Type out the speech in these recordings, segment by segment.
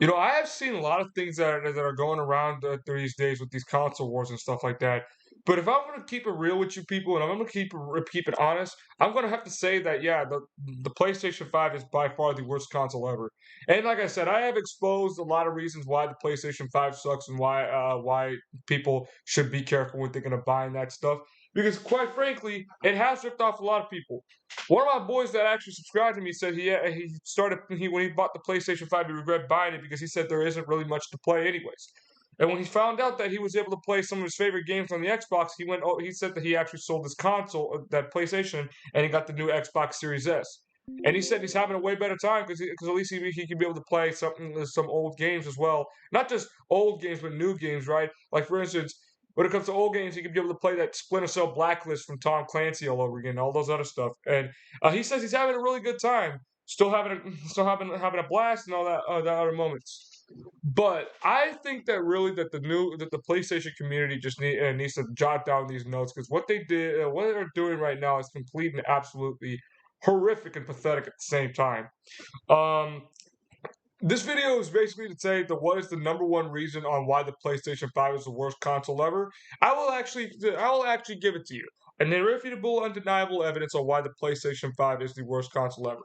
I have seen a lot of things that are going around these days with these console wars and stuff like that. But if I'm going to keep it real with you people, and I'm going to keep it honest, I'm going to have to say that yeah, the PlayStation 5 is by far the worst console ever. And like I said, I have exposed a lot of reasons why the PlayStation 5 sucks and why people should be careful when thinking of buying that stuff. Because quite frankly, it has ripped off a lot of people. One of my boys that actually subscribed to me said he started when he bought the PlayStation 5, he regret buying it because he said there isn't really much to play anyways. And when he found out that he was able to play some of his favorite games on the Xbox, he said that he actually sold his console, that PlayStation, and he got the new Xbox Series S. And he said he's having a way better time because at least he can be able to play some old games as well. Not just old games, but new games, right? Like for instance, when it comes to old games, he could be able to play that Splinter Cell Blacklist from Tom Clancy all over again, all those other stuff. And he says he's having a really good time, still having a blast and all that other moments. But I think that really that the PlayStation community just needs to jot down these notes because what they're doing right now is complete and absolutely horrific and pathetic at the same time. Um, this video is basically to say that what is the number one reason on why the PlayStation 5 is the worst console ever. I will actually give it to you. An irrefutable, undeniable evidence on why the PlayStation 5 is the worst console ever.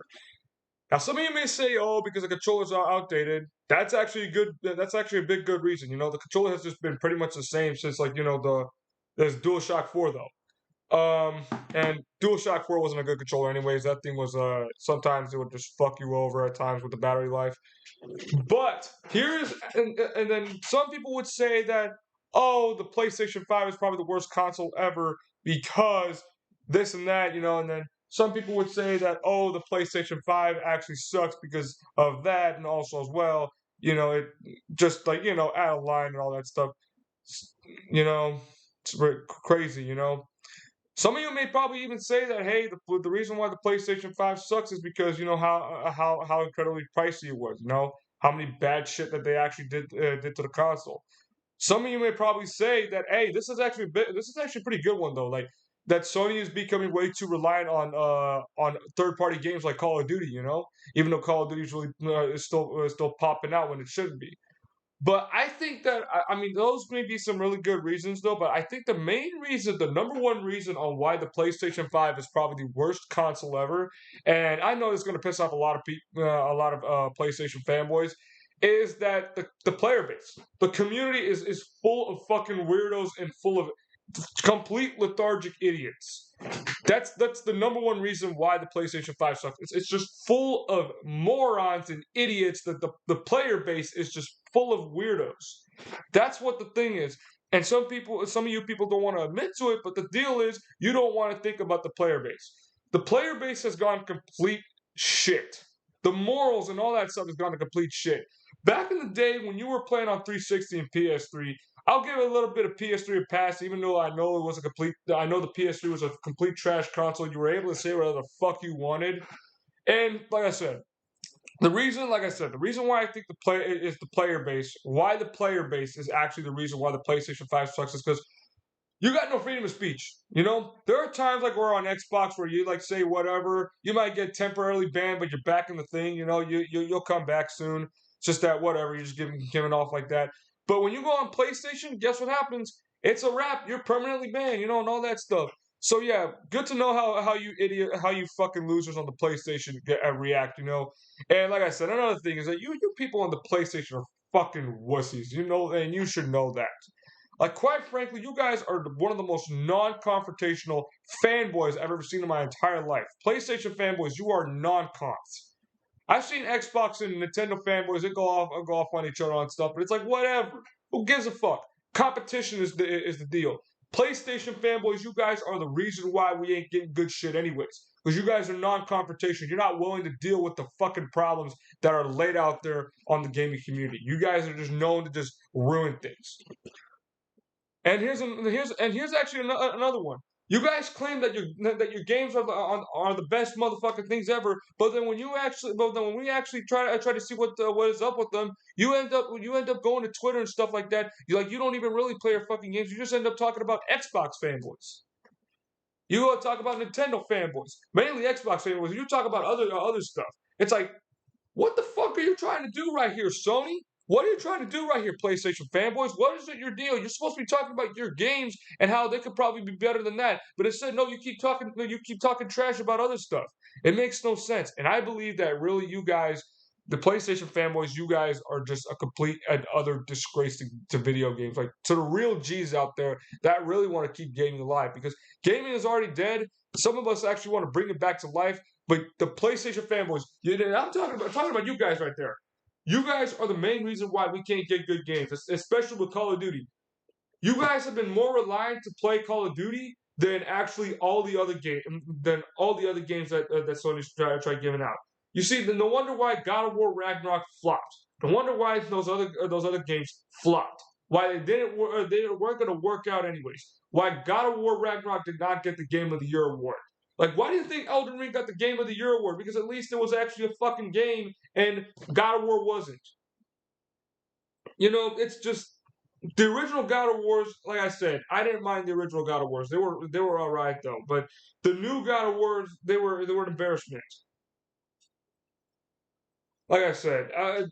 Now, some of you may say, "Oh, because the controllers are outdated." That's actually good. That's actually a big good reason. The controller has just been pretty much the same since there's DualShock 4 though. And DualShock 4 wasn't a good controller anyways. That thing was sometimes it would just fuck you over at times with the battery life. But and then some people would say that, oh, the PlayStation 5 is probably the worst console ever because this and that, and then some people would say that, oh, the PlayStation 5 actually sucks because of that, and also as well, it just like, out of line and all that stuff. You know, it's crazy, Some of you may probably even say that, hey, the reason why the PlayStation 5 sucks is because how incredibly pricey it was, how many bad shit that they actually did to the console. Some of you may probably say that, hey, this is actually a pretty good one though, like that Sony is becoming way too reliant on third party games like Call of Duty, even though Call of Duty is really is still popping out when it shouldn't be. But I think that I mean those may be some really good reasons though. But I think the main reason, the number one reason on why the PlayStation 5 is probably the worst console ever, and I know it's going to piss off a lot of people, a lot of PlayStation fanboys, is that the player base, the community is full of fucking weirdos and full of complete lethargic idiots. That's the number one reason why the PlayStation 5 sucks. It's just full of morons and idiots that the player base is just full of weirdos. That's what the thing is. And some of you people don't want to admit to it, but the deal is you don't want to think about the player base. The player base has gone complete shit. The morals and all that stuff has gone to complete shit. Back in the day when you were playing on 360 and PS3, I'll give a little bit of PS3 a pass, even though I know the PS3 was a complete trash console. You were able to say whatever the fuck you wanted, and like I said, the reason why I think the play is the player base. Why the player base is actually the reason why the PlayStation 5 sucks is because you got no freedom of speech. There are times like we're on Xbox where you like say whatever. You might get temporarily banned, but you're back in the thing. You'll come back soon. It's just that whatever you're just giving off like that. But when you go on PlayStation, guess what happens? It's a wrap. You're permanently banned. And all that stuff. So yeah, good to know how you fucking losers on the PlayStation react. And like I said, another thing is that you people on the PlayStation are fucking wussies. And you should know that. Like, quite frankly, you guys are one of the most non-confrontational fanboys I've ever seen in my entire life. PlayStation fanboys, you are non-conf. I've seen Xbox and Nintendo fanboys that go off on each other on stuff, but it's like whatever. Who gives a fuck? Competition is the deal. PlayStation fanboys, you guys are the reason why we ain't getting good shit anyways. Because you guys are non-confrontation. You're not willing to deal with the fucking problems that are laid out there on the gaming community. You guys are just known to just ruin things. And here's actually another one. You guys claim that your games are the best motherfucking things ever, but then when we actually try to see what is up with them, you end up going to Twitter and stuff like that. You don't even really play your fucking games. You just end up talking about Xbox fanboys. You go talk about Nintendo fanboys, mainly Xbox fanboys. You talk about other stuff. It's like What the fuck are you trying to do right here, Sony? What are you trying to do right here, PlayStation fanboys? What is it your deal? You're supposed to be talking about your games and how they could probably be better than that. But instead, no, you keep talking trash about other stuff. It makes no sense. And I believe that really you guys, the PlayStation fanboys, you guys are just a complete and utter disgrace to video games. Like to the real G's out there that really want to keep gaming alive because gaming is already dead. Some of us actually want to bring it back to life. But the PlayStation fanboys, I'm talking about you guys right there. You guys are the main reason why we can't get good games, especially with Call of Duty. You guys have been more reliant to play Call of Duty than actually all the other games that Sony's tried giving out. You see, no wonder why God of War Ragnarok flopped. No wonder why those other games flopped. Why they weren't going to work out anyways. Why God of War Ragnarok did not get the Game of the Year award. Like, why do you think Elden Ring got the Game of the Year award? Because at least it was actually a fucking game, and God of War wasn't. It's just the original God of Wars. Like I said, I didn't mind the original God of Wars. They were all right though. But the new God of Wars, they were an embarrassment. That's the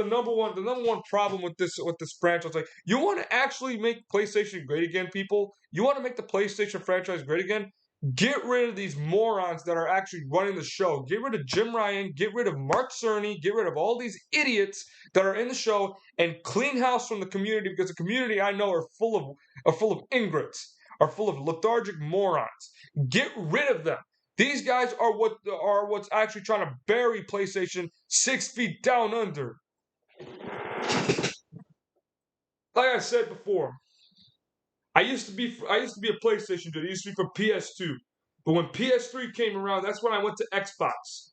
number one problem with this franchise. Like, you want to actually make PlayStation great again, people. You want to make the PlayStation franchise great again. Get rid of these morons that are actually running the show. Get rid of Jim Ryan. Get rid of Mark Cerny. Get rid of all these idiots that are in the show, and clean house from the community because the community I know are full of ingrates, are full of lethargic morons. Get rid of them. These guys are what's actually trying to bury PlayStation 6 feet down under. Like I said before, I used to be a PlayStation dude. I used to be from PS2. But when PS3 came around, that's when I went to Xbox.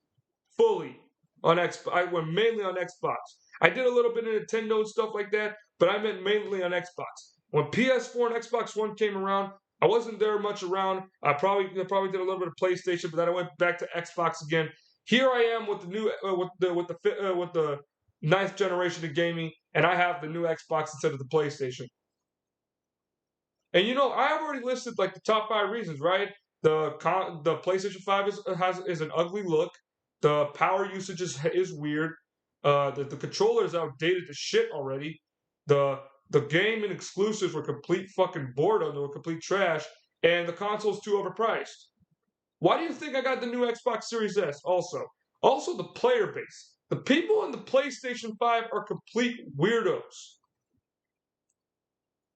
Fully on Xbox. I went mainly on Xbox. I did a little bit of Nintendo and stuff like that, but I meant mainly on Xbox. When PS4 and Xbox One came around, I wasn't there much around. I probably did a little bit of PlayStation, but then I went back to Xbox again. Here I am with the new with the ninth generation of gaming, and I have the new Xbox instead of the PlayStation. And I have already listed like the top five reasons, right? The PlayStation 5 is an ugly look. The power usage is weird. The controller is outdated to shit already. The game and exclusives were complete fucking boredom. They were complete trash. And the console's too overpriced. Why do you think I got the new Xbox Series S? Also the player base. The people in the PlayStation 5 are complete weirdos.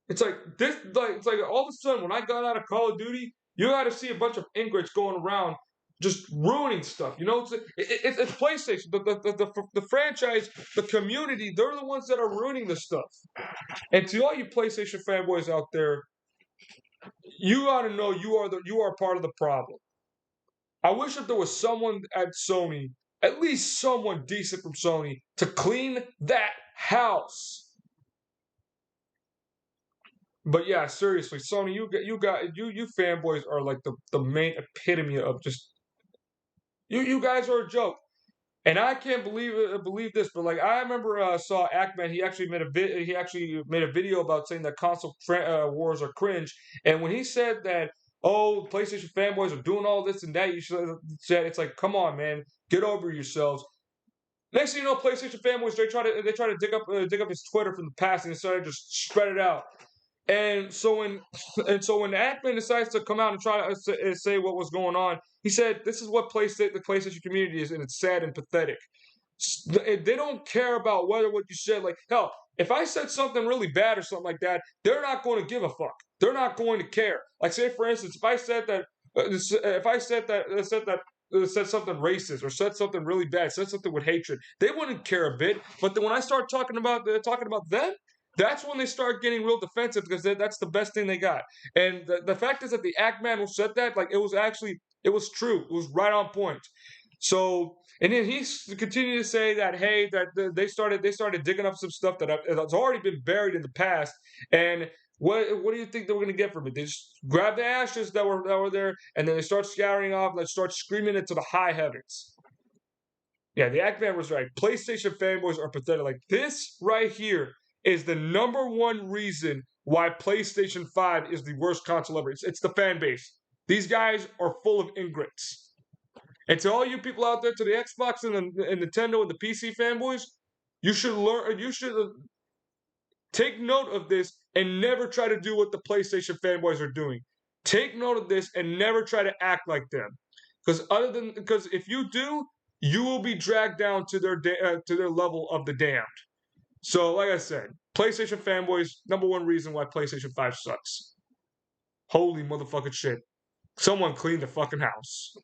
It's like this. It's like all of a sudden when I got out of Call of Duty, you got to see a bunch of ingrates going around just ruining stuff. It's PlayStation, the franchise, the community. They're the ones that are ruining this stuff. And to all you PlayStation fanboys out there, you got to know you are part of the problem. I wish that there was someone at Sony, at least someone decent from Sony, to clean that house. But yeah, seriously, Sony, you fanboys are like the main epitome of just you guys are a joke. And I can't believe this, but like I remember saw Ackman. He actually made a video about saying that console wars are cringe. And when he said that, oh, PlayStation fanboys are doing all this and that, you should have said, it's like, come on, man, get over yourselves. Next thing you know, PlayStation fanboys they try to dig up his Twitter from the past and decided to just spread it out. And so when Ackman decides to come out and try to say what was going on, he said, "This is what the PlayStation community is, and it's sad and pathetic. They don't care about what you said. Like hell, if I said something really bad or something like that, they're not going to give a fuck. They're not going to care. Like say for instance, if I said that, said something racist or said something really bad, said something with hatred, they wouldn't care a bit. But then when I start talking about them, that's when they start getting real defensive because that's the best thing they got. And the fact is that the Act Man who said that, like it was true. It was right on point. So and then he continued to say that hey, that they started digging up some stuff that's already been buried in the past. And what do you think they were going to get from it? They just grab the ashes that were there, and then they start scattering off. And they start screaming it to the high heavens. Yeah, the Act Man was right. PlayStation fanboys are pathetic. Like this right here is the number one reason why PlayStation 5 is the worst console ever. It's the fan base. These guys are full of ingrates. And to all you people out there, to the Xbox and Nintendo and the PC fanboys, you should learn. You should take note of this and never try to do what the PlayStation fanboys are doing. Take note of this and never try to act like them. Because if you do, you will be dragged down to their level of the damned. So, like I said, PlayStation fanboys, number one reason why PlayStation 5 sucks. Holy motherfucking shit. Someone clean the fucking house.